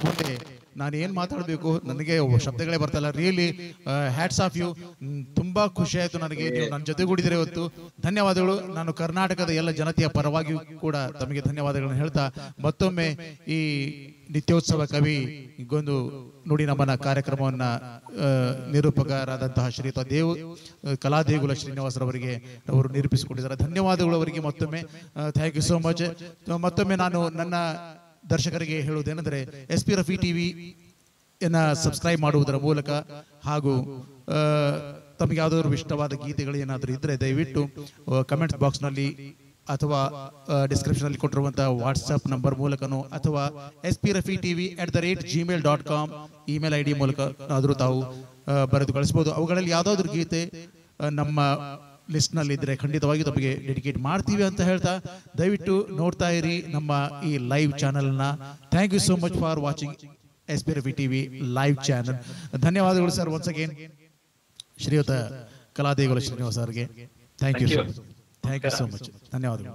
ಮುಂದೆ ನಾನು ಏನ್ ಮಾತಾಡ್ಬೇಕು, ನನಗೆ ಶಬ್ದಗಳೇ ಬರ್ತಲ್ಲ. Really hats off you. ತುಂಬಾ ಖುಷಿ ಆಯ್ತು ನನಗೆ, ನೀವು ನನ್ನ ಜೊತೆಗೂಡಿದರೆ ಇವತ್ತು. ಧನ್ಯವಾದಗಳು. ನಾನು ಕರ್ನಾಟಕದ ಎಲ್ಲ ಜನತೆಯ ಪರವಾಗಿಯೂ ಕೂಡ ತಮಗೆ ಧನ್ಯವಾದಗಳನ್ನು ಹೇಳ್ತಾ, ಮತ್ತೊಮ್ಮೆ ಈ ನಿತ್ಯೋತ್ಸವ ಕವಿ ಗೊಂದು ನುಡಿ ನಮನ ಕಾರ್ಯಕ್ರಮವನ್ನ ನಿರೂಪಕರಾದಂತಹ ಶ್ರೀಯುತ ಕಲಾದೇಗುಲ ಶ್ರೀನಿವಾಸರವರಿಗೆ ಅವರು ನಿರೂಪಿಸಿಕೊಂಡಿದ್ದಾರೆ. ಧನ್ಯವಾದಗಳು ಅವರಿಗೆ ಮತ್ತೊಮ್ಮೆ. Thank you so much. ಮತ್ತೊಮ್ಮೆ ನಾನು ನನ್ನ ದರ್ಶಕರಿಗೆ ಹೇಳುವುದೇನೆಂದರೆ, SP ರಫಿ TV ಸಬ್ಸ್ಕ್ರೈಬ್ ಮಾಡುವುದರ ಮೂಲಕ ಹಾಗೂ ತಮಗೆ ಯಾವುದಾದ್ರು ಇಷ್ಟವಾದ ಗೀತೆಗಳು ಏನಾದರೂ ಇದ್ದರೆ ದಯವಿಟ್ಟು ಕಮೆಂಟ್ಸ್ ಬಾಕ್ಸ್ನಲ್ಲಿ ಅಥವಾ ಡಿಸ್ಕ್ರಿಪ್ಷನಲ್ಲಿ ಕೊಟ್ಟಿರುವಂತಹ ವಾಟ್ಸಪ್ ನಂಬರ್ ಮೂಲಕನೋ ಅಥವಾ spRafiTV@gmail.com ಇಮೇಲ್ ID ಮೂಲಕ ಆದರೂ ತಾವು ಬರೆದು ಕಳಿಸ್ಬೋದು. ಅವುಗಳಲ್ಲಿ ಯಾವುದಾದ್ರೂ ಗೀತೆ ನಮ್ಮ ಲಿಸ್ಟ್ನಲ್ಲಿ ಇದ್ದರೆ ಖಂಡಿತವಾಗಿ ತಮಗೆ ಡೆಡಿಕೇಟ್ ಮಾಡ್ತೀವಿ ಅಂತ ಹೇಳ್ತಾ ದಯವಿಟ್ಟು ನೋಡ್ತಾ ಇರಿ ನಮ್ಮ ಈ ಲೈವ್ ಚಾನಲ್ನ. Thank you so much for watching spRafiTV live channel. ಧನ್ಯವಾದಗಳು ಸರ್ ಒನ್ಸ್ ಅಗೇನ್ ಶ್ರೀಯುತ ಕಲಾದೇಗುಲ ಶ್ರೀನಿವಾಸ್ ಅವರಿಗೆ. Thank you so much. ಧನ್ಯವಾದಗಳು.